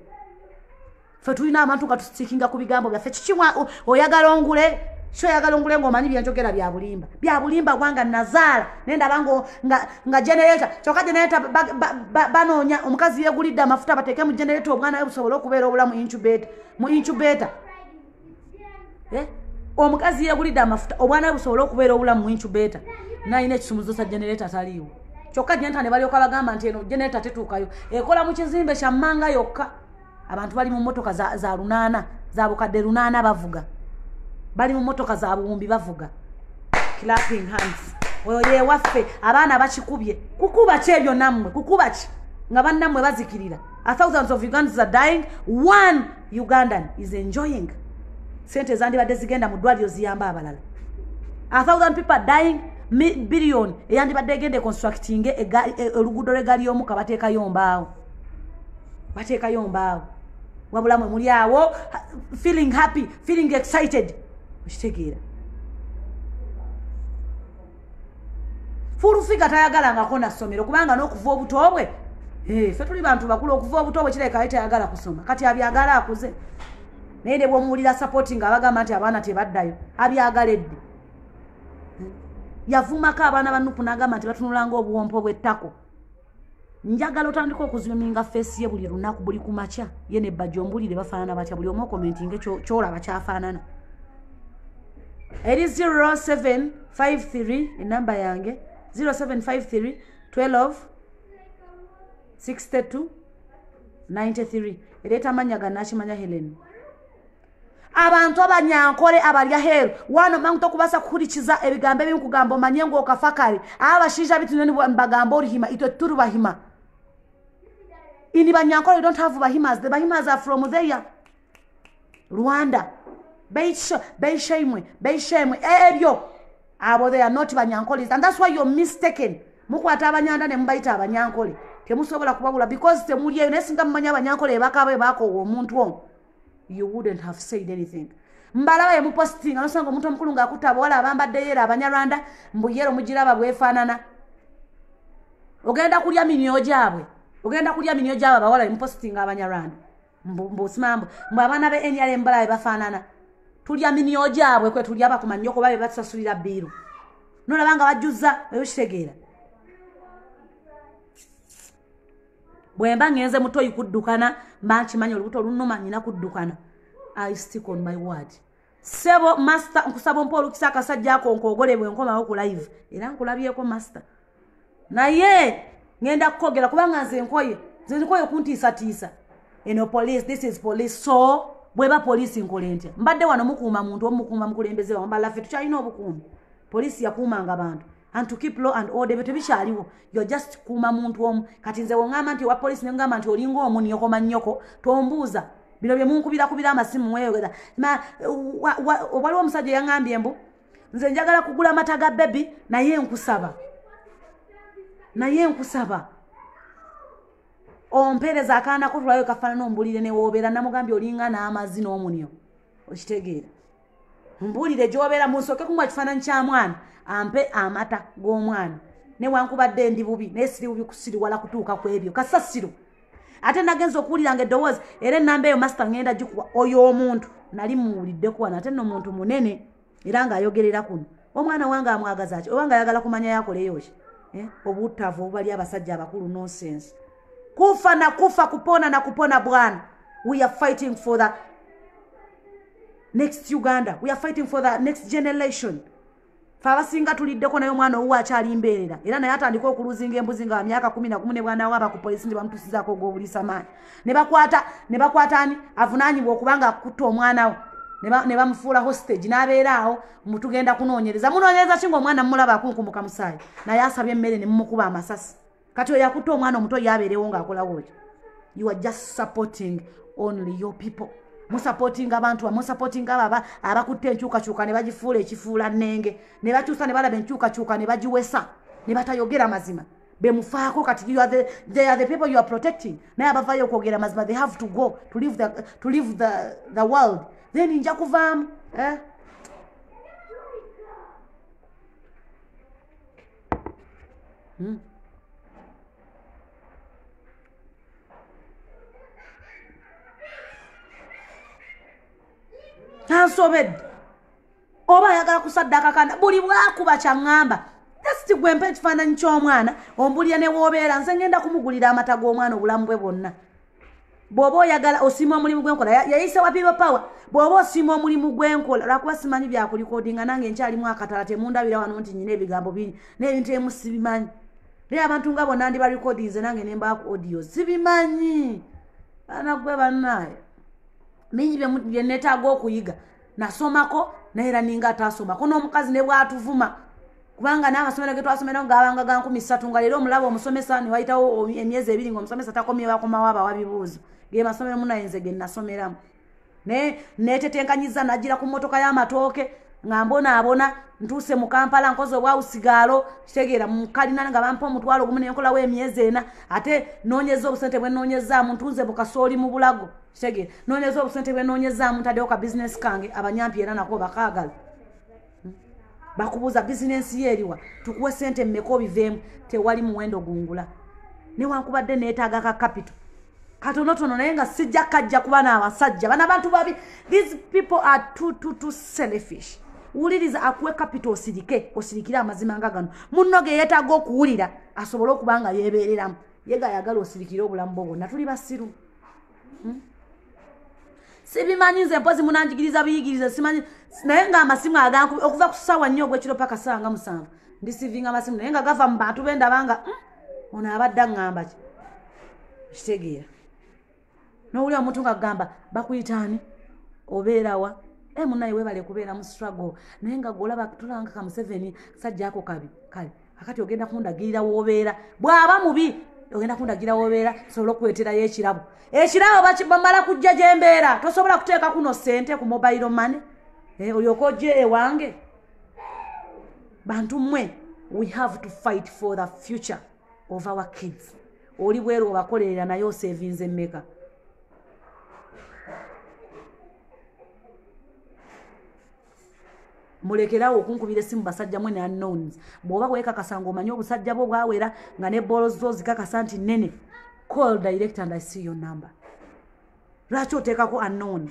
A: Ffe tulina abantu nga tusikinga ku bigambo byaffe. Kikimwa oyagala ongule. Sho yagala ongule ng'omanyi byenjogera bya bulimba. Bya bulimba gwanga nazaala. Nenda bango nga generator. Kyokka generator banoonya omukazi yeegulidde amafuta bateeke mu generator obwana we busobola okubeera obulamu mu incubator. Omukazi yeegulidde amafuta obwana we busobola okubeera obulamu mu incubator. Nalina ekisumuzo sa generator taliiwo. Kyokka generator ne balyoka bagamba nti eno generator tetuukayo. Ekola mu kizimbe kya mmanga yokka. Abantu bali mu mmotoka za lunaana, za bukadde lunaana bavuga. Bali mu mmotoka za buwumbi bavuga. Clapping hands. Oye waffe abaana bakikubye. Kukuba kyebyo nammwe, kukuba ki? Nga bannammwe bazikirira. Thousands of Ugandans are dying. One Ugandan is enjoying. Sente zandibadde zigenda mu ddwaliro ziyamba abalala. 1,000 people are dying. Billion eyandibadde egende constructing oluguudo lw'eggaali y'omukka bateekayo mbaawo. Bateekayo mbaawo. Wabula mwe muli awo feeling happy, feeling excited. Okitegeera. Fulufiga tayagalangako na ssomero kubanga n'okuva obuto bwe. Ffe tuli bantu bakulu okuva obuto bwe kireka aye tayagala kusoma. Kati abyagala akuze. Naye ne bw'omuwulira supporting abagamba nti abaana tebaddayo. Abyagaledde. Yavumako abaana ba Nuupu n'agamba nti batunulanga obuwompo bw'ettako. Njagala otandika okuzuminga face ye buli lunaku buli kumakya. Ye ne Bajjo mbulire bafaanana batya buli omu commenting kyolaba kyafaanana. Eri 0753 enamba yange 0753 12 62 93. Ereta amanya ganakimanya Helen. Abantu abanyankole abalya heru wano mangu kubasa kuhurikiza ebigambo ebimu kugamba omanye ngo okafakari abashinja bitunene mbagambo orihima ito turu bahima. Ini banyankole don't have bahimas. The bahimas are from there. Rwanda. Beishemwe ebyo abo they are not banyankolis, and that's why you're mistaken. Mukwata abanyanda ne mbaita abanyankole temusobola kubabula because temuli eyo nesinga mmanya abanyankole bakabe bako omuntu ono, you wouldn't have said anything. Mbalawa mu posting anosanga omuntu omukulu ngakutaba wala abambadde yera abanyarwanda mbuyero mujiraba bwefanana. Ogenda kulya minyo gyabwe bawala mu posting abanyarwanda mbusimambo mbabana be enyale mbalawe bafanana. Tulya minyo gyabwe kwe tulya bakumanyo ko babe batusasulira biru. Nona banga bajuza ebishitegeera. Bwemba ngenze mutoyi kuddukana mbanchi manyo olubuto lunuma nyina kuddukana. I stick on my word. Sebo master nkusabo mpolo kisaka sajja ko nkogolebwe nkoma ku live. Era nkulabyeko master. Na ye ngenda kukogera kubanga nze nkoye kuntisa. Eno police, this is police. So bweba police nkolente mbadde wano mukuuma muntu omukuma mukulembeze wa mbala fetu kyalina obukuumi police yakuumanga abantu and to keep law and order beto bikyaliwo you're just kuuma muntu omu kati nze wongamba nti wa police ngamba nti olingo omunyoko manyoko tombuuza bino bye munkubira amasimu mweyogeza waliwo omusajja yangambye mbu nze njagala kugula mataga baby naye nkusaba ompereza akaana ko tulayo kafana nombulire ne wobera namugambye olinga na amazi n'omunyo okitegeera mbulire gyobera musoke kumwa kifaananyi kya mwana ampe amata g'omwana ne wankubadde ndi bubi naye siri bubi kusiri wala kutuuka ku ebyo kasasiro ate nagenza okuwuliranga eddowoozi era ennamba eyo masita ngenda gikuwa oyo omuntu nali muwuliddeku wano ate nno muntu munene era ng'ayogerera kuno omwana wange amwagaza ki oba nga ayagala kumanya yakoleyo ki obuttavu obubali abasajja abakulu nonsense kufa na kufa kupona na kupona bwana we are fighting for the next Uganda we are fighting for the next generation fabasinga tuliddeko nayo mwana owo akyali mbeerera era naye atandika okuluzinga embuzi nga myaka 11 ne bwana waba ku polisi ndi bamutusizaako gobulisa maani ne bakwata ani avunaanyibwa okubanga akutta omwana wo ne bamufuula hostage n'abeera awo mutugenda kunoonyereza munoonyereza kinga omwana mumulaba akunkumuka musaayi naye asabye emmere ne mumukuba amasasi kati oyo yakutta omwana omuto yabeerewo ng'akolawo ki you are just supporting only your people musupporting abantu musupporting abakutte enkyukakyuka ne bagifuula ekifuula nnenge ne bakyusa ne balaba enkyukakyuka ne bagiwesa ne batayogera mazima bemufaako kati they are the people you are protecting naye abavayo okwogera mazima they have to go to leave the world then nja kuvaamu Ansobedde oba ayagala kusaddaka kana buli bwakuba kyaŋŋamba tesiti gwempe ekifaananyi ky'omwana ombulya ne woobeera nze ngenda kumugulira amata g'omwana obulamu bwe bwonna bw'oba oyagala osiima omulimu gw'enkola yayise wa people power bw'oba osiima omulimu gw'enkola lwakuba simanyi byakulikodinga nange nkyalimu akatala temundabira wano nti nyina ebigambo bingi n'ebintu ebimu sibimanyi naye abantu nga bonna ndi balikodinze nange ne mbaaku audio sibimanyi baana gwe bannaaye mingi bye neetaaga okuyiga nasomako naye era ninga ataasomako n'omukazi ne bw'atuvuma kubanga n'amasomero ge twasomeraho ng'abanga ga 13 nga leero omulaba omusomesa ne wayitawo emyezi 2 ng'omusomesa takomye bakomawo abawa bibuuzo ge masomero munayenze ge nasomeramu naye neetetenkanyiza nagira ku mmotoka y'amatooke nga mbonaabona ntuuse mu Kampala nkoze obwawusigaalo kitegeera mu kalina nga bampa omutwalo gumu nenkolawo emyezi 4 ate noonyeza obusente bwe noonyezaamu ntunze bukasooli mu bulago kitegeera noonyeza obusente bwe noonyezaamu ntaddewo ka bizinesi kange abanyampi era nako bakaagala bakubuuza bizinesi yeeriwa tukuwe sente mmeka obiveemu tewali muwendo gungula newankubadde neetaaga ka kapito katonotono naye nga sijja kajja kuba n'abasajja bana bantu babi these people are too selfish wuliriza akuwe kapito osirikire amazima nga gano munno ge yeetaaga okuwulira asobole okuba nga yeebeereramu ye gayagala osirikire obulamu bwo bwonna tuli basiru sibimanyi nze mpozi munanjigiriza biyigiriza simanyi naye nga amasimu agankubi okuva ku ssaawa 4 ogw'ekiro paka ssaawa nga 7 ndisivinga amasimu naye nga gava mu bantu bendabanga ono abadde aŋŋamba ki kitegeera n'owuli omuntu nga gamba bakuyitaani obeerawa munaye webale kubeera mu struggle naye nga golaba tulanga ka Museveni sajja ako kabi kale akati ogenda kundagirira woobeera bw'aba mubi ogenda kundagirira woobeera sobola okuweterayo ekirabo bamala kujja gye mbeera tosobola kuteeka kuno ssente ku mobile money olyoka ojje ewange bantu mmwe we have to fight for the future of our kids oli bweru obakolerera naye osevinze mmeka mulekerawo okunkubira essimu basajja mwe ne unknowns bw'oba bwekakasanga omanye obusajja bwo bwawera nga ne bolo zo zikakasa nti nene call direct and I see your number lwaki oteekako unknown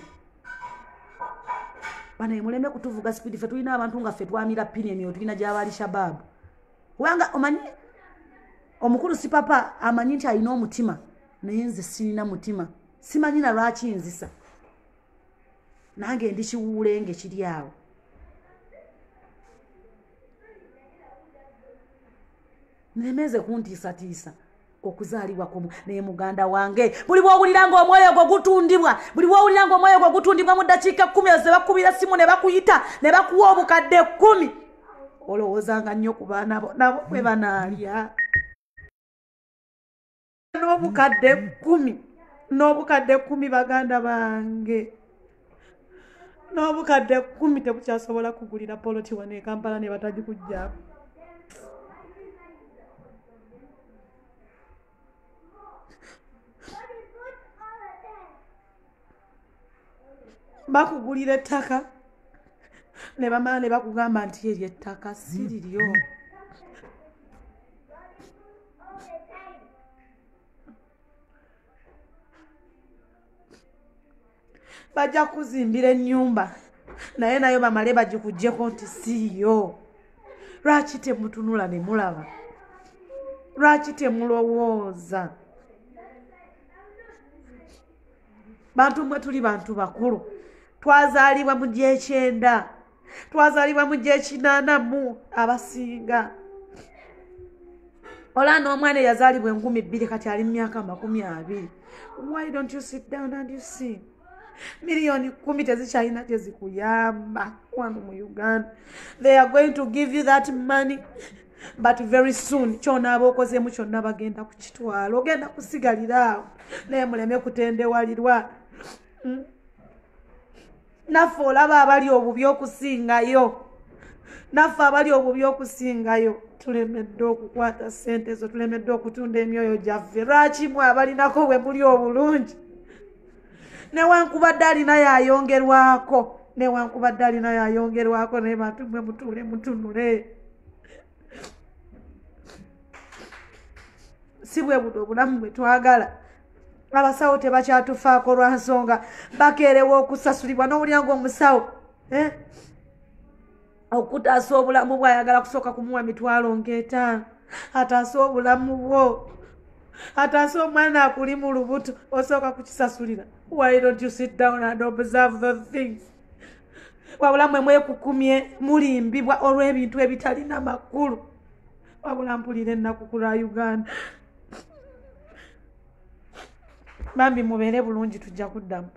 A: bana muleme kutuvuga speed ffe tulina abantu nga ffe twamira pineni tulina gy'abaali shababu kubanga omanyi omukulu si papa amanyi nti alina omutima naye nze sirina mutima simanyi na lwaki nzisa nange ndi kiwuulenge kiri awo nemeze kuntiisatiisa okuzaalibwa kumu naye muganda wange buli bw'owulira ng'omwoyo gwo gutundibwa mu ddakiika 10 ze bakubira simu ne bakuyita ne bakuwa obukadde 10 olowoozanga nnyo ku baana bo nabo bwe banaalya n'obukadde 10 baganda bange n'obukadde 10 tebukyasobola kugulira poloti wano e Kampala ne batagikugjaako
B: bakugulira ettaka ne bamala ne bakugamba nti eryo ettaka si liryo. Bajja kuzimbira ennyumba naye nayo bamale bagikugyeko nti siiyo. Lwaki temutunula ne mulaba? Lwaki temulowooza? Bantu mwe tuli bantu bakulu. Twazaalibwa mu gy'ekyenda, twazaalibwa mu gy'ekinaana mu abasinga. Ola n'omwana eyazaalibwa 2000 kati ali mu myaka 20. Why don't you sit down and you see? Milioni 10 tezikyalina kye zikuyamba wano mu Uganda. They are going to give you that money but very soon kyonaaba okozeemu kyonna bagenda kukitwala. Ogenda kusigalira awo naye muleme kutendewalirwa. Naffe olaba abali obubi okusingayo. Naffe abali obubi okusingayo tulemedde okukwata ssente ezo, tulemedde okutunda emyoyo gyaffe. Lwaki mwe abalinako bwe muli obulungi? Newankubadde alina yayongerwako, newankubadde alina yayongerwako naye bantu mwe mutuule mutunule. Si bwe buto obulamu bwe twagala. Abasawo tebakyatufaako lwa nsonga bakeerewa okusasulibwa. N'owulira ng'omusawo okutaasa obulamu bw'ayagala kusooka kumuwa 5,000 ataasa obulamu bwo, ataasa omwana akuli mu lubuto osooka kukisasulira. Why don't you sit down and observe those things? Wabula mwe mwekukumye mulimbibwa olw'ebintu ebitalina makulu. Wabula mpulira ennaku ku lwa Uganda. Bambi mubeere bulungi tujja kuddamu.